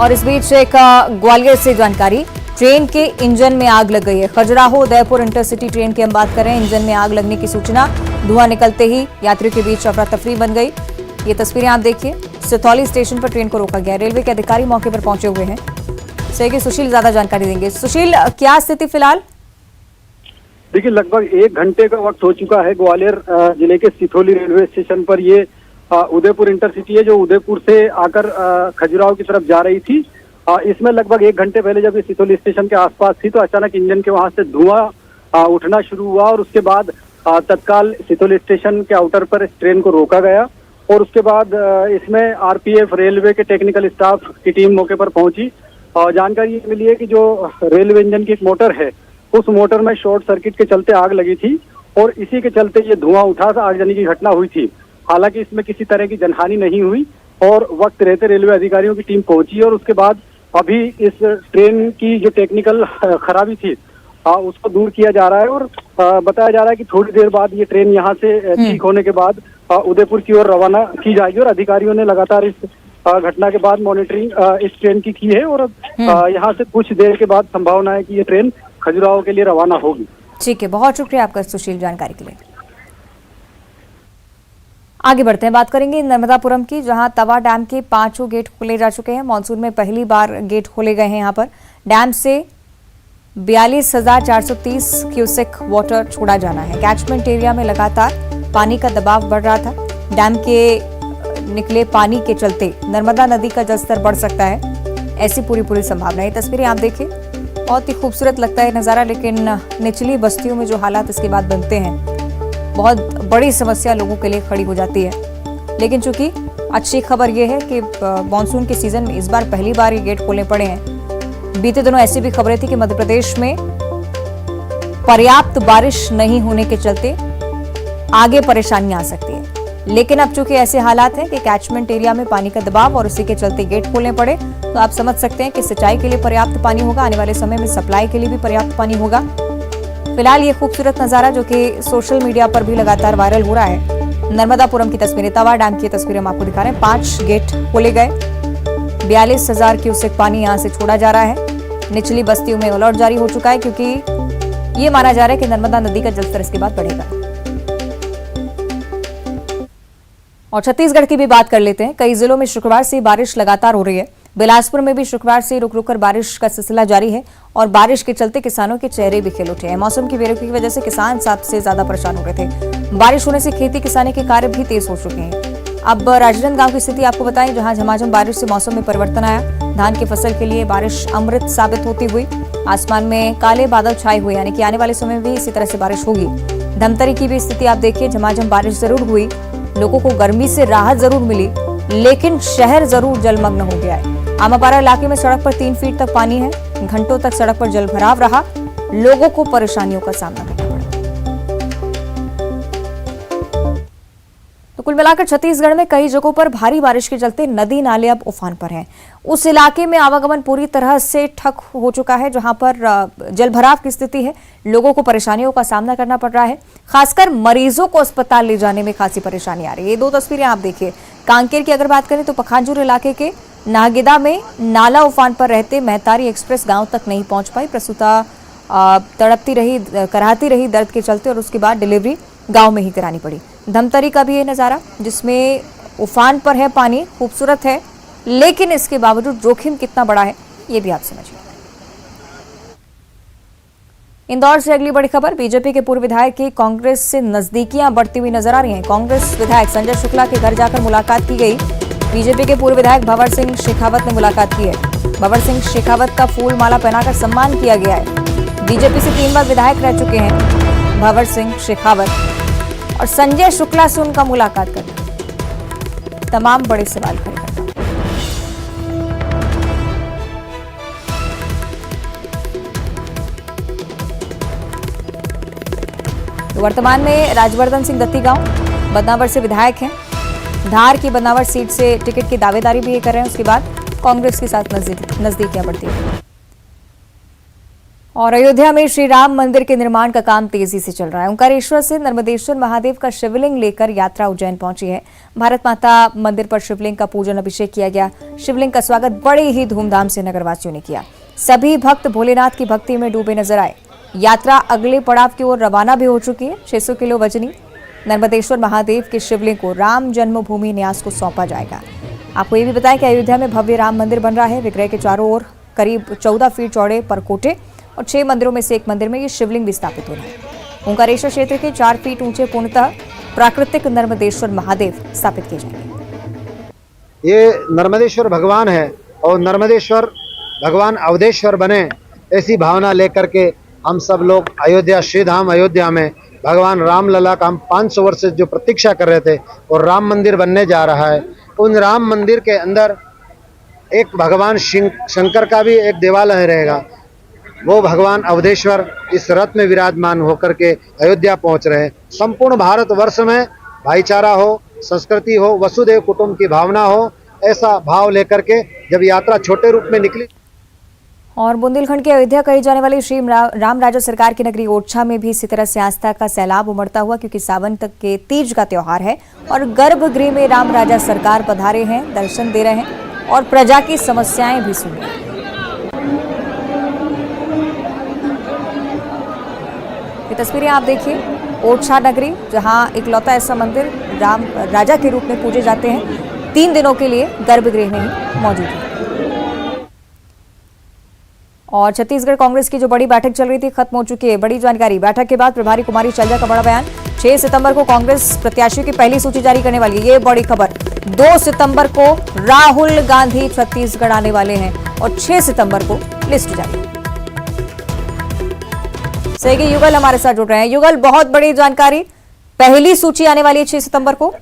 और इस बीच एक ग्वालियर से जानकारी, ट्रेन के इंजन में आग लग गई है। खजुराहो उदयपुर इंटरसिटी ट्रेन की हम बात करें, इंजन में आग लगने की सूचना, धुआं निकलते ही यात्रियों के बीच अफरा तफरी बन गई। ये तस्वीरें आप देखिए, सिथौली स्टेशन पर ट्रेन को रोका गया। रेलवे के अधिकारी मौके पर पहुंचे हुए हैं। सहयोगी सुशील ज्यादा जानकारी देंगे। सुशील, क्या स्थिति फिलहाल? देखिए, लगभग 1 घंटे का वक्त हो चुका है। ग्वालियर जिले के सिथौली रेलवे स्टेशन पर ये उदयपुर इंटरसिटी है, जो उदयपुर से आकर खजुराहो की तरफ जा रही थी। इसमें लगभग 1 घंटे पहले जब ये सिथौली स्टेशन के आसपास थी तो अचानक इंजन के वहां से धुआं उठना शुरू हुआ और उसके बाद तत्काल सिथौली स्टेशन के आउटर पर इस ट्रेन को रोका गया। और उसके बाद इसमें आरपीएफ, रेलवे के टेक्निकल स्टाफ की टीम मौके पर पहुंची और जानकारी मिली है कि जो रेलवे इंजन की एक मोटर है, उस मोटर में शॉर्ट सर्किट के चलते आग लगी थी और इसी के चलते ये धुआं उठा, आगजनी की घटना हुई थी। हालांकि इसमें किसी तरह की जनहानि नहीं हुई और वक्त रहते रेलवे अधिकारियों की टीम पहुंची और उसके बाद अभी इस ट्रेन की जो टेक्निकल खराबी थी उसको दूर किया जा रहा है और बताया जा रहा है कि थोड़ी देर बाद ये ट्रेन यहाँ से ठीक होने के बाद उदयपुर की ओर रवाना की जाएगी। और अधिकारियों ने लगातार इस घटना के बाद मॉनिटरिंग इस ट्रेन की है और यहाँ से कुछ देर के बाद संभावना है कि ये ट्रेन खजुराहो के लिए रवाना होगी। ठीक है, बहुत शुक्रिया आपका सुशील जानकारी के लिए। आगे बढ़ते हैं, बात करेंगे नर्मदापुरम की, जहां तवा डैम के 5 गेट खोले जा चुके हैं। मानसून में पहली बार गेट खोले गए हैं। यहां पर डैम से 42,430 क्यूसेक वाटर छोड़ा जाना है। कैचमेंट एरिया में लगातार पानी का दबाव बढ़ रहा था। डैम के निकले पानी के चलते नर्मदा नदी का जलस्तर बढ़ सकता है, ऐसी पूरी संभावना है। तस्वीरें आप देखिए, बहुत ही खूबसूरत लगता है नजारा, लेकिन निचली बस्तियों में जो हालात इसके बाद बनते हैं, बहुत बड़ी समस्या लोगों के लिए खड़ी हो जाती है। लेकिन चूंकि अच्छी खबर यह है कि मानसून के सीजन में इस बार पहली बार ये गेट खोलने पड़े हैं। बीते दिनों ऐसी भी खबरें थी कि मध्य प्रदेश में पर्याप्त बारिश नहीं होने के चलते आगे परेशानियां आ सकती है। लेकिन अब चूंकि ऐसे हालात हैं कि कैचमेंट एरिया में पानी का दबाव और उसी के चलते गेट खोलने पड़े, तो आप समझ सकते हैं कि सिंचाई के लिए पर्याप्त पानी होगा, आने वाले समय में सप्लाई के लिए भी पर्याप्त पानी होगा। फिलहाल ये खूबसूरत नजारा जो कि सोशल मीडिया पर भी लगातार वायरल हो रहा है, नर्मदापुरम की तस्वीरें, तवा डैम की तस्वीरें हम आपको दिखा रहे हैं। 5 गेट खोले गए, 42,000 क्यूसेक पानी यहां से छोड़ा जा रहा है। निचली बस्तियों में अलर्ट जारी हो चुका है क्योंकि ये माना जा रहा है कि नर्मदा नदी का जलस्तर इसके बाद बढ़ेगा। और छत्तीसगढ़ की भी बात कर लेते हैं। कई जिलों में शुक्रवार से बारिश लगातार हो रही है। बिलासपुर में भी शुक्रवार से रुक रुक कर बारिश का सिलसिला जारी है और बारिश के चलते किसानों के चेहरे भी खिल उठे हैं। मौसम की बेरुखी की वजह से किसान सबसे ज्यादा परेशान हो रहे थे। बारिश होने से खेती किसानी के कार्य भी तेज हो चुके हैं। अब राजनांदगांव की स्थिति आपको बताएं, जहां झमाझम बारिश से मौसम में परिवर्तन आया। धान की फसल के लिए बारिश अमृत साबित होती हुई। आसमान में काले बादल छाए हुए, यानी कि आने वाले समय में भी इसी तरह से बारिश होगी। धमतरी की भी स्थिति आप देखिए, झमाझम बारिश जरूर हुई, लोगों को गर्मी से राहत जरूर मिली, लेकिन शहर जरूर जलमग्न हो गया है। आमापारा इलाके में सड़क पर 3 फीट तक पानी है। घंटों तक सड़क पर जलभराव रहा, लोगों को परेशानियों का सामना करना पड़ा। तो कुल मिलाकर छत्तीसगढ़ में कई जगहों पर भारी बारिश के चलते नदी नाले अब उफान पर हैं। उस इलाके में आवागमन पूरी तरह से ठप हो चुका है, जहां पर जलभराव की स्थिति है। लोगों को परेशानियों का सामना करना पड़ रहा है, खासकर मरीजों को अस्पताल ले जाने में खासी परेशानी आ रही है। ये 2 तस्वीरें आप देखिए। कांकेर की अगर बात करें तो पखांजूर इलाके के नागेदा में नाला उफान पर रहते महतारी एक्सप्रेस गांव तक नहीं पहुंच पाई। प्रसूता तड़पती रही, कराहती रही दर्द के चलते और उसके बाद डिलीवरी गांव में ही करानी पड़ी। धमतरी का भी ये नजारा, जिसमें उफान पर है पानी, खूबसूरत है, लेकिन इसके बावजूद जोखिम कितना बड़ा है ये भी आप समझिए। इंदौर से अगली बड़ी खबर, बीजेपी के पूर्व विधायक की कांग्रेस से नजदीकियां बढ़ती हुई नजर आ रही हैं। कांग्रेस विधायक संजय शुक्ला के घर जाकर मुलाकात की गई। बीजेपी के पूर्व विधायक भंवर सिंह शेखावत ने मुलाकात की है। भंवर सिंह शेखावत का फूल माला पहनाकर सम्मान किया गया है। बीजेपी से 3 बार विधायक रह चुके हैं भंवर सिंह शेखावत, और संजय शुक्ला से उनका मुलाकात करना तमाम बड़े सवाल खड़े करता है। तो वर्तमान में राजवर्धन सिंह दत्ती गांव बदनावर से विधायक हैं। धार की बदनावर सीट से टिकट की दावेदारी भी ये कर रहे हैं। उसके बाद कांग्रेस के साथ नजदीकियां बढ़ती है। और अयोध्या में श्री राम मंदिर के निर्माण का काम तेजी से चल रहा है। ओंकारेश्वर से नर्मदेश्वर महादेव का शिवलिंग लेकर यात्रा उज्जैन पहुंची है। भारत माता मंदिर पर शिवलिंग का पूजन अभिषेक किया गया। शिवलिंग का स्वागत बड़े ही धूमधाम से नगरवासियों ने किया। सभी भक्त भोलेनाथ की भक्ति में डूबे नजर आए। यात्रा अगले पड़ाव की ओर रवाना भी हो चुकी है। 600 किलो वजनी नर्मदेश्वर महादेव के शिवलिंग को राम जन्मभूमि न्यास को सौंपा जाएगा। आपको ये भी बताएं कि अयोध्या में भव्य राम मंदिर बन रहा है। विग्रह के चारों ओर करीब 14 फीट चौड़े परकोटे और 6 मंदिरों में से एक मंदिर में ये शिवलिंग भी स्थापित हो रहा है। ओंकारेश्वर क्षेत्र के 4 फीट ऊंचे पूर्णतः प्राकृतिक नर्मदेश्वर महादेव स्थापित किए जाएंगे। ये नर्मदेश्वर भगवान है और नर्मदेश्वर भगवान अवधेश्वर बने, ऐसी भावना लेकर के हम सब लोग अयोध्या, श्री धाम अयोध्या में भगवान रामलला का हम 500 वर्ष से जो प्रतीक्षा कर रहे थे और राम मंदिर बनने जा रहा है। उन राम मंदिर के अंदर एक भगवान शंकर का भी एक देवालय रहेगा। वो भगवान अवधेश्वर इस रथ में विराजमान होकर के अयोध्या पहुंच रहे हैं। संपूर्ण भारतवर्ष में भाईचारा हो, संस्कृति हो, वसुदेव कुटुंब की भावना हो, ऐसा भाव लेकर के जब यात्रा छोटे रूप में निकली। और बुंदेलखंड के अयोध्या कही जाने वाली श्री राम राजा सरकार की नगरी ओरछा में भी इसी तरह से आस्था का सैलाब उमड़ता हुआ, क्योंकि सावन तक के तीज का त्योहार है और गर्भगृह में राम राजा सरकार पधारे हैं, दर्शन दे रहे हैं और प्रजा की समस्याएं भी सुन रहे हैं। ये तस्वीरें आप देखिए, ओरछा नगरी जहां इकलौता ऐसा मंदिर राम राजा के रूप में पूजे जाते हैं, 3 दिनों के लिए गर्भगृह में ही मौजूद है। और छत्तीसगढ़ कांग्रेस की जो बड़ी बैठक चल रही थी खत्म हो चुकी है। बड़ी जानकारी, बैठक के बाद प्रभारी कुमारी चंद्रा का बड़ा बयान। 6 सितंबर को कांग्रेस प्रत्याशियों की पहली सूची जारी करने वाली है। ये बड़ी खबर। 2 सितंबर को राहुल गांधी छत्तीसगढ़ आने वाले हैं और 6 सितंबर को लिस्ट जारी। सही, युगल हमारे साथ जुड़ रहे हैं। युगल, बहुत बड़ी जानकारी, पहली सूची आने वाली है 6 सितंबर को।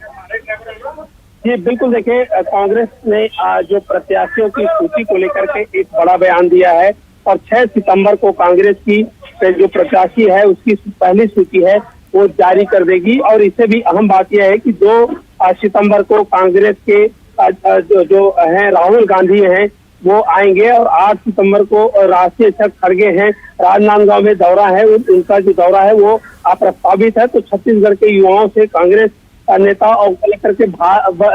जी बिल्कुल, देखिए कांग्रेस ने जो प्रत्याशियों की सूची को लेकर के एक बड़ा बयान दिया है और 6 सितंबर को कांग्रेस की जो प्रत्याशी है उसकी पहली सूची है वो जारी कर देगी। और इससे भी अहम बात यह है कि 2 सितंबर को कांग्रेस के जो हैं राहुल गांधी हैं वो आएंगे और 8 सितंबर को राष्ट्रीय अध्यक्ष खड़गे हैं, राजनांदगांव में दौरा है। उनका जो दौरा है वो प्रस्तावित है। तो छत्तीसगढ़ के युवाओं से कांग्रेस नेता और लेकर के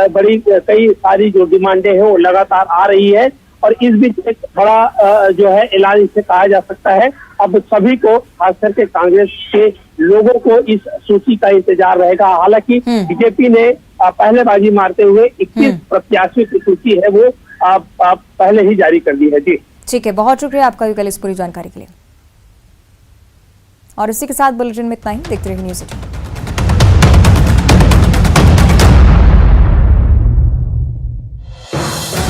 बड़ी कई सारी जो डिमांडें हैं वो लगातार आ रही है और इस बीच एक बड़ा जो है ऐलान इसे कहा जा सकता है। अब सभी को, खास करके कांग्रेस के लोगों को इस सूची का इंतजार रहेगा। हालांकि बीजेपी ने पहलेबाजी मारते हुए 21 प्रत्याशियों की सूची है वो पहले ही जारी कर दी है। जी ठीक है, बहुत शुक्रिया आपका युगल इस पूरी जानकारी के लिए। और इसी के साथ बुलेटिन में इतना ही। देखते रहिए न्यूज़ 18।